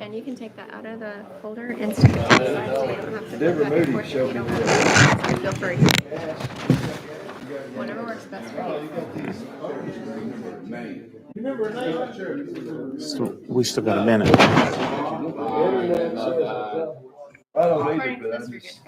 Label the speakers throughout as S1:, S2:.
S1: And you can take that out of the folder and stick it to the side so you don't have to put that report if you don't have to. So feel free. Whatever works best for you.
S2: So we still got a minute.
S1: According to this,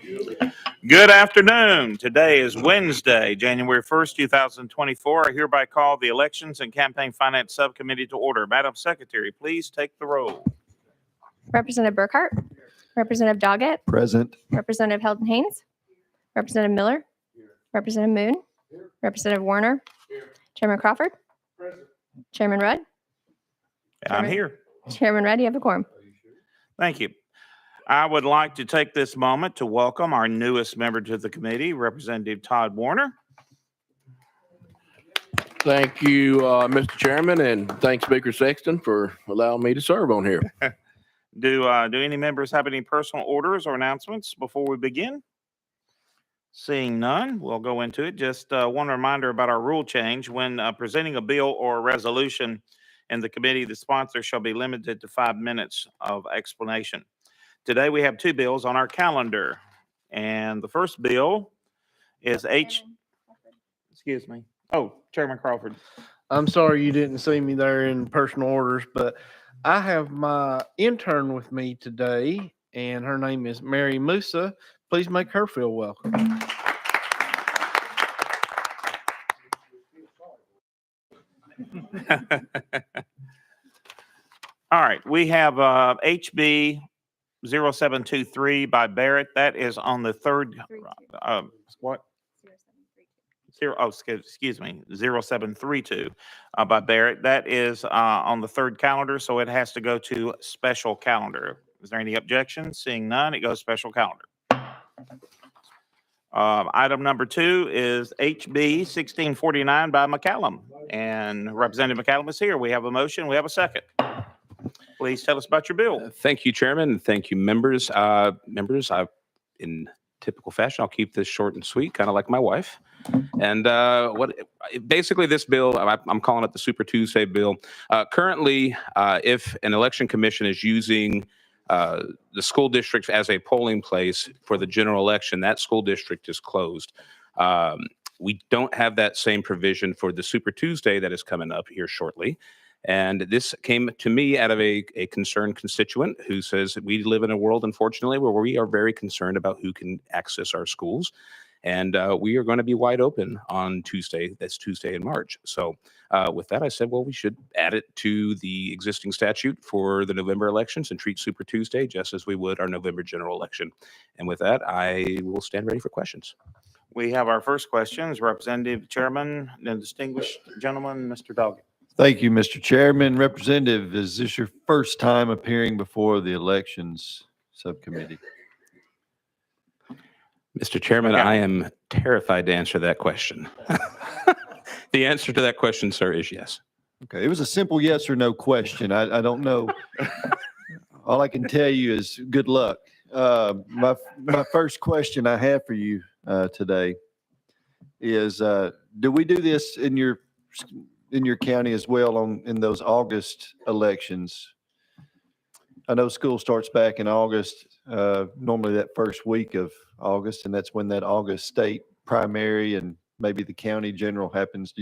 S1: you're good.
S2: Good afternoon. Today is Wednesday, January 1st, 2024. I hereby call the Elections and Campaign Finance Subcommittee to order. Madam Secretary, please take the roll.
S1: Representative Burkhart, Representative Doggett,
S3: Present.
S1: Representative Heldon Haynes, Representative Miller, Representative Moon, Representative Warner, Chairman Crawford, Chairman Rudd.
S2: I'm here.
S1: Chairman Rudd, you have a quorum.
S2: Thank you. I would like to take this moment to welcome our newest member to the committee, Representative Todd Warner.
S4: Thank you, Mr. Chairman, and thanks, Speaker Sexton, for allowing me to serve on here.
S2: Do any members have any personal orders or announcements before we begin? Seeing none, we'll go into it. Just one reminder about our rule change. When presenting a bill or a resolution in the committee, the sponsor shall be limited to 5 minutes of explanation. Today we have 2 bills on our calendar, and the first bill is excuse me. Oh, Chairman Crawford.
S5: I'm sorry you didn't see me there in personal orders, but I have my intern with me today, and her name is Mary Musa. Please make her feel welcome.
S2: All right, we have HB 0723 by Barrett. That is on the third. What? Excuse me, 0732 by Barrett. That is on the third calendar, so it has to go to special calendar. Is there any objections? Seeing none, it goes special calendar. Item number 2 is HB 1649 by McCallum, and Representative McCallum is here. We have a motion. We have a second. Please tell us about your bill.
S6: Thank you, Chairman. Thank you, members. In typical fashion, I'll keep this short and sweet, kind of like my wife. And basically this bill, I'm calling it the Super Tuesday bill. Currently, if an election commission is using the school district as a polling place for the general election, that school district is closed. We don't have that same provision for the Super Tuesday that is coming up here shortly. And this came to me out of a concerned constituent who says that we live in a world, unfortunately, where we are very concerned about who can access our schools. And we are going to be wide open on Tuesday. That's Tuesday in March. So with that, I said, well, we should add it to the existing statute for the November elections and treat Super Tuesday just as we would our November general election. And with that, I will stand ready for questions.
S2: We have our first questions. Representative Chairman, the distinguished gentleman, Mr. Doggett.
S3: Thank you, Mr. Chairman. Representative, is this your first time appearing before the Elections Subcommittee?
S6: Mr. Chairman,
S2: Okay.
S6: I am terrified to answer that question. The answer to that question, sir, is yes.
S3: Okay, it was a simple yes or no question. I don't know. All I can tell you is good luck. My first question I have for you today is, do we do this in your county as well in those August elections? I know school starts back in August, normally that first week of August, and that's when that August state primary and maybe the county general happens.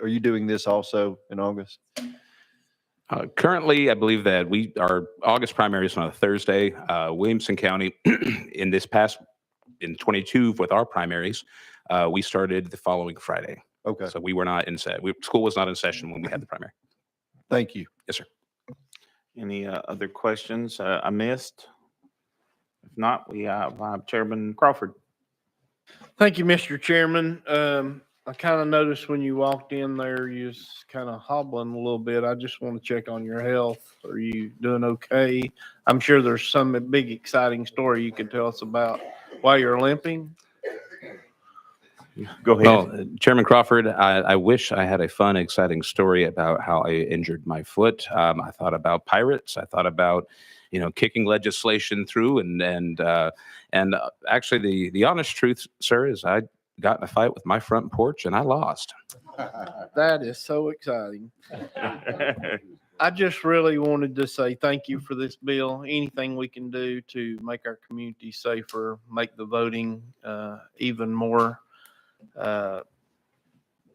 S3: Are you doing this also in August?
S6: Currently, I believe that our August primary is on a Thursday. Williamson County, in 22 with our primaries, we started the following Friday.
S3: Okay.
S6: So we were not in school was not in session when we had the primary.
S3: Thank you.
S6: Yes, sir.
S2: Any other questions I missed? If not, we have Chairman Crawford.
S5: Thank you, Mr. Chairman. I kind of noticed when you walked in there, you was kind of hobbling a little bit. I just want to check on your health. Are you doing okay? I'm sure there's some big exciting story you could tell us about why you're limping.
S2: Go ahead.
S6: Well, Chairman Crawford, I wish I had a fun, exciting story about how I injured my foot. I thought about pirates. I thought about, kicking legislation through, and actually, the honest truth, sir, is I got in a fight with my front porch and I lost.
S5: That is so exciting. I just really wanted to say thank you for this bill. Anything we can do to make our community safer, make the voting even more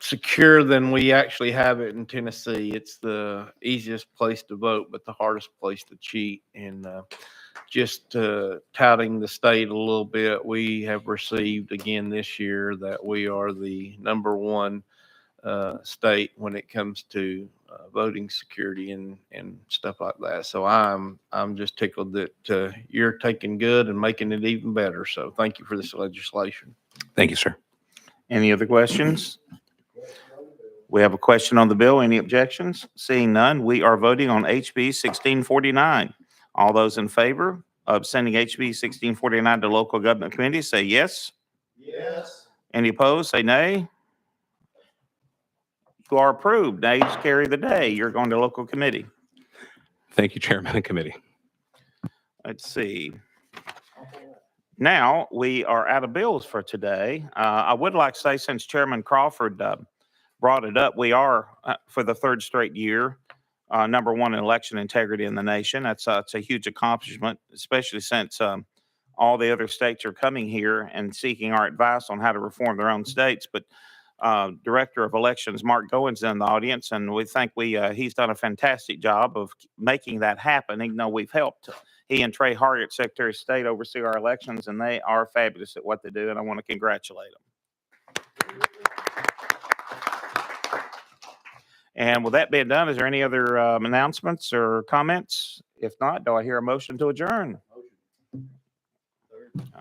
S5: secure than we actually have it in Tennessee. It's the easiest place to vote, but the hardest place to cheat. And just touting the state a little bit, we have received again this year that we are the #1 state when it comes to voting security and stuff like that. So I'm just tickled that you're taking good and making it even better. So thank you for this legislation.
S6: Thank you, sir.
S2: Any other questions? We have a question on the bill. Any objections? Seeing none, we are voting on HB 1649. All those in favor of sending HB 1649 to local government committee, say yes.
S3: Yes.
S2: Any opposed, say nay. You are approved. Nays carry the day. You're going to local committee.
S6: Thank you, Chairman and committee.
S2: Let's see. Now, we are out of bills for today. I would like to say, since Chairman Crawford brought it up, we are, for the third straight year, #1 in election integrity in the nation. It's a huge accomplishment, especially since all the other states are coming here and seeking our advice on how to reform their own states. But Director of Elections, Mark Goins, in the audience, and we think he's done a fantastic job of making that happen, even though we've helped. He and Trey Hargett, Secretary of State, oversee our elections, and they are fabulous at what they do, and I want to congratulate them. And with that being done, is there any other announcements or comments? If not, do I hear a motion to adjourn?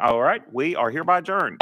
S2: All right, we are hereby adjourned.